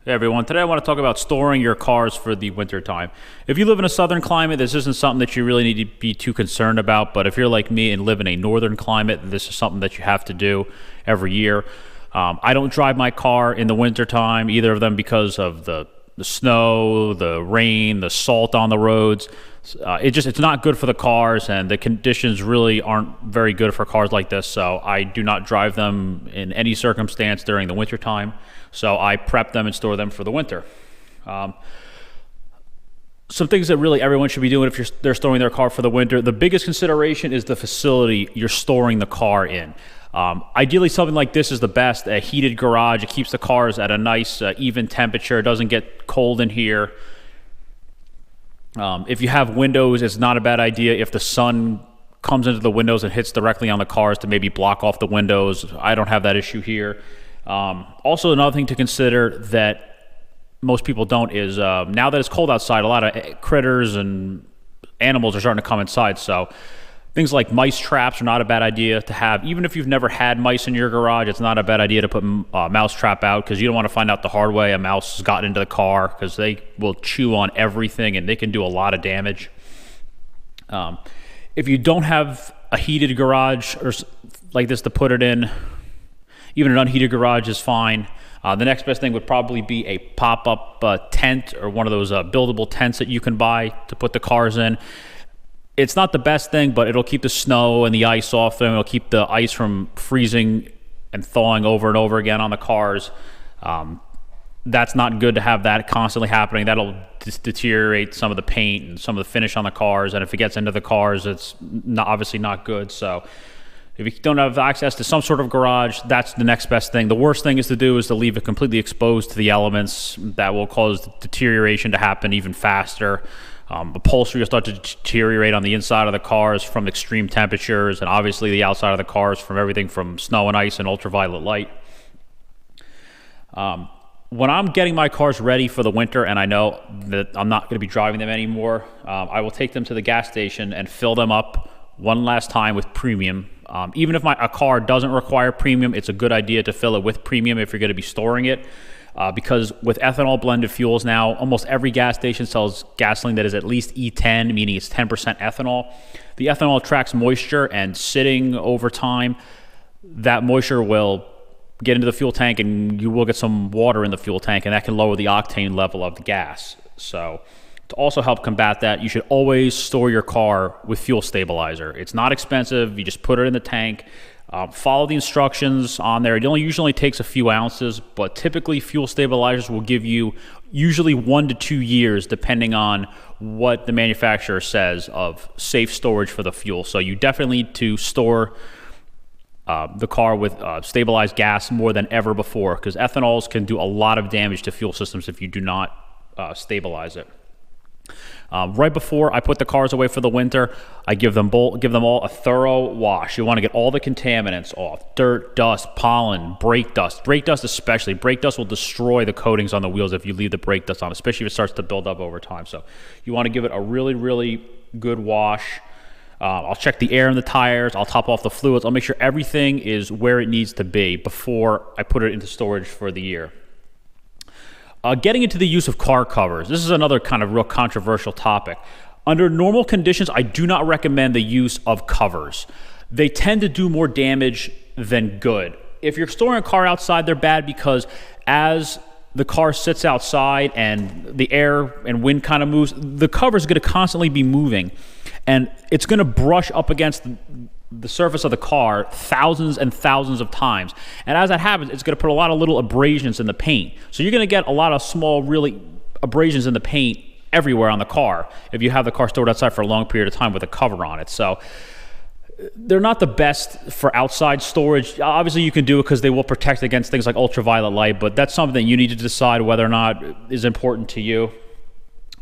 Hey everyone, today I want to talk about storing your cars for the winter time. If you live in a southern climate, this isn't something that you really need to be too concerned about, but if you're like me and live in a northern climate, this is something that you have to do every year. I don't drive my car in the winter time, either of them, because of the snow, the rain, the salt on the roads. It's not good for the cars, and the conditions really aren't very good for cars like this, so I do not drive them in any circumstance during the winter time. So I prep them and store them for the winter. Some things that really everyone should be doing if they're storing their car for the winter. The biggest consideration is the facility you're storing the car in. Ideally, something like this is the best. A heated garage. It keeps the cars at a nice, even temperature. It doesn't get cold in here. If you have windows, it's not a bad idea if the sun comes into the windows and hits directly on the cars to maybe block off the windows. I don't have that issue here. Also, another thing to consider that most people don't is now that it's cold outside, a lot of critters and animals are starting to come inside. So things like mice traps are not a bad idea to have. Even if you've never had mice in your garage, it's not a bad idea to put a mouse trap out, because you don't want to find out the hard way a mouse has gotten into the car, because they will chew on everything and they can do a lot of damage. If you don't have a heated garage or like this to put it in, even an unheated garage is fine. The next best thing would probably be a pop-up tent, or one of those buildable tents that you can buy to put the cars in. It's not the best thing, but it'll keep the snow and the ice off them. It'll keep the ice from freezing and thawing over and over again on the cars. That's not good to have that constantly happening. That'll deteriorate some of the paint and some of the finish on the cars, and if it gets into the cars, it's obviously not good. So if you don't have access to some sort of garage, that's the next best thing. The worst thing is to leave it completely exposed to the elements. That will cause deterioration to happen even faster. Upholstery will start to deteriorate on the inside of the cars from extreme temperatures, and obviously the outside of the cars from everything from snow and ice and ultraviolet light. When I'm getting my cars ready for the winter and I know that I'm not going to be driving them anymore, I will take them to the gas station and fill them up one last time with premium. Even if a car doesn't require premium, it's a good idea to fill it with premium if you're going to be storing it. Because with ethanol blended fuels now, almost every gas station sells gasoline that is at least E10, meaning it's 10% ethanol. The ethanol attracts moisture, and sitting over time, that moisture will get into the fuel tank, and you will get some water in the fuel tank, and that can lower the octane level of the gas. So to also help combat that, you should always store your car with fuel stabilizer. It's not expensive. You just put it in the tank. Follow the instructions on there. It usually takes a few ounces, but typically fuel stabilizers will give you usually 1 to 2 years, depending on what the manufacturer says, of safe storage for the fuel. So you definitely need to store the car with stabilized gas more than ever before, because ethanols can do a lot of damage to fuel systems if you do not stabilize it. Right before I put the cars away for the winter, I give them all a thorough wash. You want to get all the contaminants off: dirt, dust, pollen, brake dust. Brake dust especially. Brake dust will destroy the coatings on the wheels if you leave the brake dust on, especially if it starts to build up over time. So you want to give it a really, really good wash. I'll check the air in the tires. I'll top off the fluids. I'll make sure everything is where it needs to be before I put it into storage for the year. Getting into the use of car covers. This is another kind of real controversial topic. Under normal conditions, I do not recommend the use of covers. They tend to do more damage than good. If you're storing a car outside, they're bad because as the car sits outside and the air and wind kind of moves, the cover is going to constantly be moving, and it's going to brush up against the surface of the car thousands and thousands of times. And as that happens, it's going to put a lot of little abrasions in the paint. So you're going to get a lot of small, really abrasions in the paint everywhere on the car if you have the car stored outside for a long period of time with a cover on it. So they're not the best for outside storage. Obviously, you can do it because they will protect against things like ultraviolet light, but that's something you need to decide whether or not is important to you.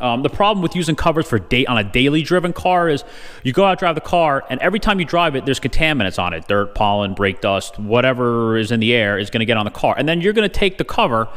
The problem with using covers on a daily driven car is you go out, drive the car, and every time you drive it, there's contaminants on it: dirt, pollen, brake dust, whatever is in the air is going to get on the car. And then you're going to take the cover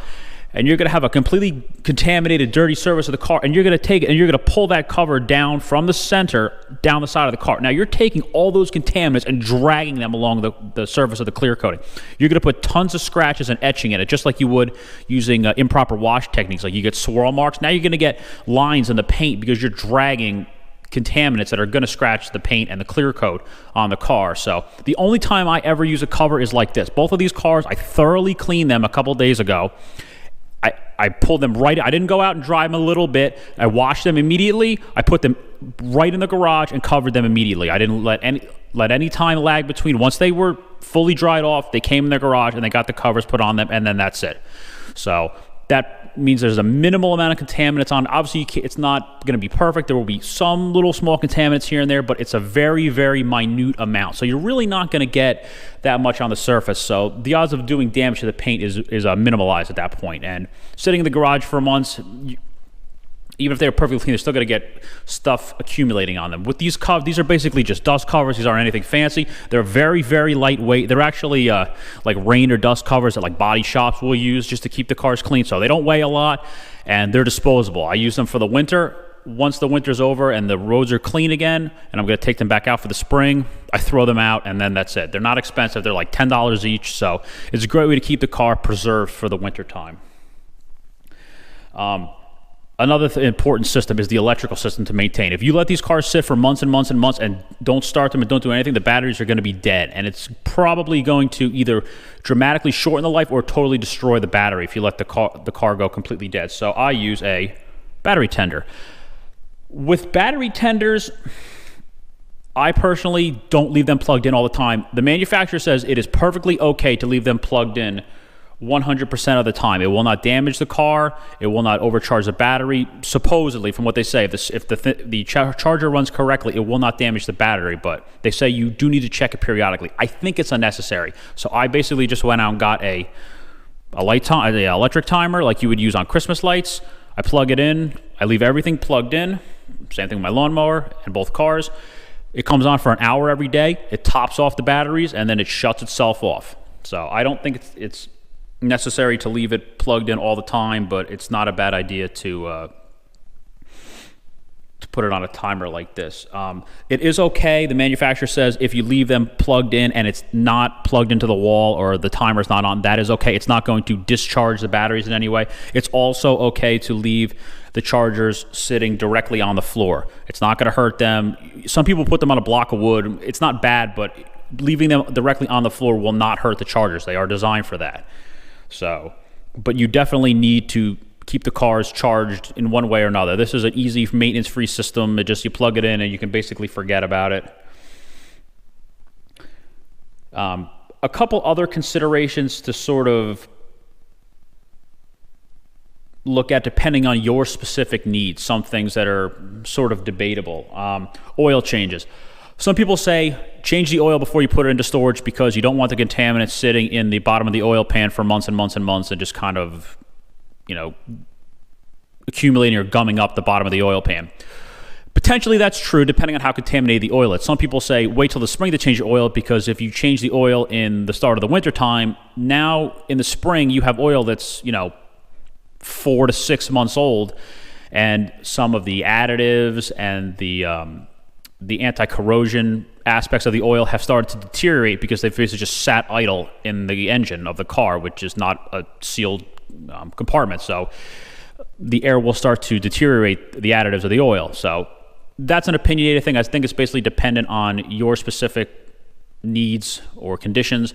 and you're going to have a completely contaminated, dirty surface of the car, and you're going to take it and you're going to pull that cover down from the center down the side of the car. Now, you're taking all those contaminants and dragging them along the surface of the clear coating. You're going to put tons of scratches and etching in it, just like you would using improper wash techniques. Like you get swirl marks. Now you're going to get lines in the paint because you're dragging contaminants that are going to scratch the paint and the clear coat on the car. So the only time I ever use a cover is like this. Both of these cars, I thoroughly cleaned them a couple days ago. I pulled them right. I didn't go out and dry them a little bit. I washed them immediately. I put them right in the garage and covered them immediately. I didn't let any time lag between. Once they were fully dried off, they came in the garage and they got the covers put on them, and then that's it. So that means there's a minimal amount of contaminants on. Obviously, it's not going to be perfect. There will be some little small contaminants here and there, but it's a very, very minute amount. So you're really not going to get that much on the surface. So the odds of doing damage to the paint is minimalized at that point. And sitting in the garage for months, even if they're perfectly clean, they're still going to get stuff accumulating on them. With these covers, these are basically just dust covers. These aren't anything fancy. They're very, very lightweight. They're actually like rain or dust covers that like body shops will use just to keep the cars clean. So they don't weigh a lot, and they're disposable. I use them for the winter. Once the winter's over and the roads are clean again, and I'm going to take them back out for the spring, I throw them out, and then that's it. They're not expensive. They're like $10 each, so it's a great way to keep the car preserved for the winter time. Another important system is the electrical system to maintain. If you let these cars sit for months and months and months and don't start them and don't do anything, the batteries are going to be dead. And it's probably going to either dramatically shorten the life or totally destroy the battery if you let the car go completely dead. So I use a battery tender. With battery tenders, I personally don't leave them plugged in all the time. The manufacturer says it is perfectly okay to leave them plugged in 100% of the time. It will not damage the car. It will not overcharge the battery. Supposedly, from what they say, if the charger runs correctly, it will not damage the battery. But they say you do need to check it periodically. I think it's unnecessary. So I basically just went out and got an electric timer like you would use on Christmas lights. I plug it in. I leave everything plugged in. Same thing with my lawnmower and both cars. It comes on for an hour every day. It tops off the batteries, and then it shuts itself off. So I don't think it's necessary to leave it plugged in all the time, but it's not a bad idea to put it on a timer like this. It is okay. The manufacturer says if you leave them plugged in and it's not plugged into the wall or the timer's not on, that is okay. It's not going to discharge the batteries in any way. It's also okay to leave the chargers sitting directly on the floor. It's not going to hurt them. Some people put them on a block of wood. It's not bad, but leaving them directly on the floor will not hurt the chargers. They are designed for that. So, but you definitely need to keep the cars charged in one way or another. This is an easy maintenance-free system. You plug it in and you can basically forget about it. A couple other considerations to sort of look at depending on your specific needs. Some things that are sort of debatable. Oil changes. Some people say change the oil before you put it into storage because you don't want the contaminants sitting in the bottom of the oil pan for months and months and months and just kind of, accumulating or gumming up the bottom of the oil pan. Potentially that's true depending on how contaminated the oil is. Some people say wait till the spring to change your oil because if you change the oil in the start of the winter time, now in the spring you have oil that's, 4 to 6 months old, and some of the additives and the anti-corrosion aspects of the oil have started to deteriorate because they've basically just sat idle in the engine of the car, which is not a sealed compartment. So the air will start to deteriorate the additives of the oil. So that's an opinionated thing. I think it's basically dependent on your specific needs or conditions.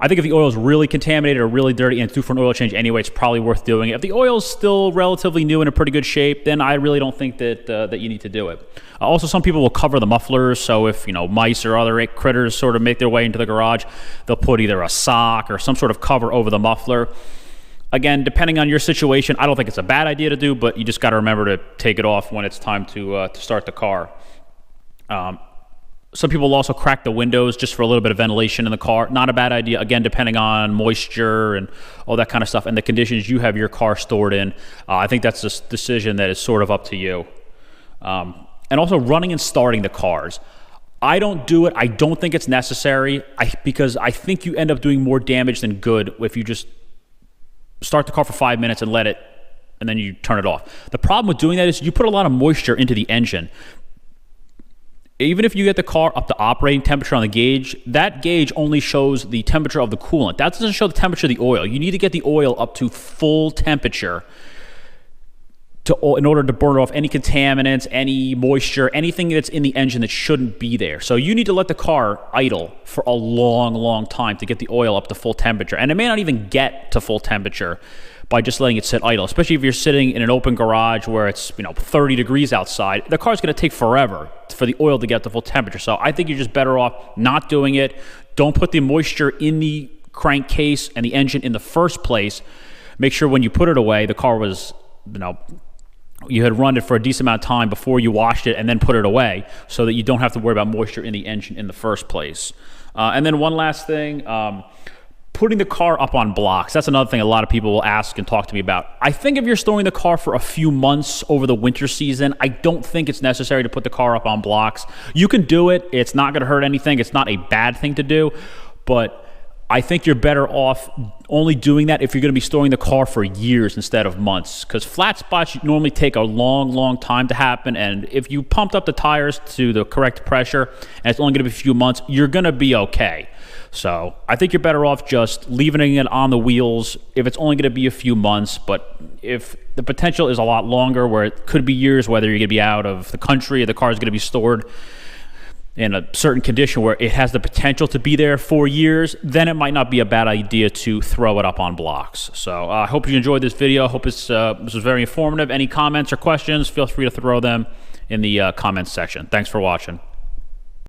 I think if the oil is really contaminated or really dirty and it's due for an oil change anyway, it's probably worth doing it. If the oil is still relatively new and in pretty good shape, then I really don't think that you need to do it. Also, some people will cover the mufflers, so if mice or other critters sort of make their way into the garage, they'll put either a sock or some sort of cover over the muffler. Again, depending on your situation, I don't think it's a bad idea to do, but you just got to remember to take it off when it's time to start the car. Some people will also crack the windows just for a little bit of ventilation in the car. Not a bad idea, again, depending on moisture and all that kind of stuff and the conditions you have your car stored in. I think that's a decision that is sort of up to you. And also running and starting the cars. I don't do it. I don't think it's necessary because I think you end up doing more damage than good if you just start the car for 5 minutes and let it, and then you turn it off. The problem with doing that is you put a lot of moisture into the engine. Even if you get the car up to operating temperature on the gauge, that gauge only shows the temperature of the coolant. That doesn't show the temperature of the oil. You need to get the oil up to full temperature in order to burn off any contaminants, any moisture, anything that's in the engine that shouldn't be there. So you need to let the car idle for a long, long time to get the oil up to full temperature. And it may not even get to full temperature by just letting it sit idle, especially if you're sitting in an open garage where it's 30 degrees outside. The car's going to take forever for the oil to get to full temperature. So I think you're just better off not doing it. Don't put the moisture in the crankcase and the engine in the first place. Make sure when you put it away, the car was, you had run it for a decent amount of time before you washed it and then put it away, so that you don't have to worry about moisture in the engine in the first place. And then one last thing, putting the car up on blocks. That's another thing a lot of people will ask and talk to me about. I think if you're storing the car for a few months over the winter season, I don't think it's necessary to put the car up on blocks. You can do it. It's not going to hurt anything. It's not a bad thing to do, but I think you're better off only doing that if you're going to be storing the car for years instead of months, because flat spots normally take a long, long time to happen. And if you pumped up the tires to the correct pressure and it's only going to be a few months, you're going to be okay. So I think you're better off just leaving it on the wheels if it's only going to be a few months. But if the potential is a lot longer, where it could be years, whether you're going to be out of the country or the car is going to be stored in a certain condition where it has the potential to be there for years, then it might not be a bad idea to throw it up on blocks. So I hope you enjoyed this video. I hope this was very informative. Any comments or questions, feel free to throw them in the comments section. Thanks for watching.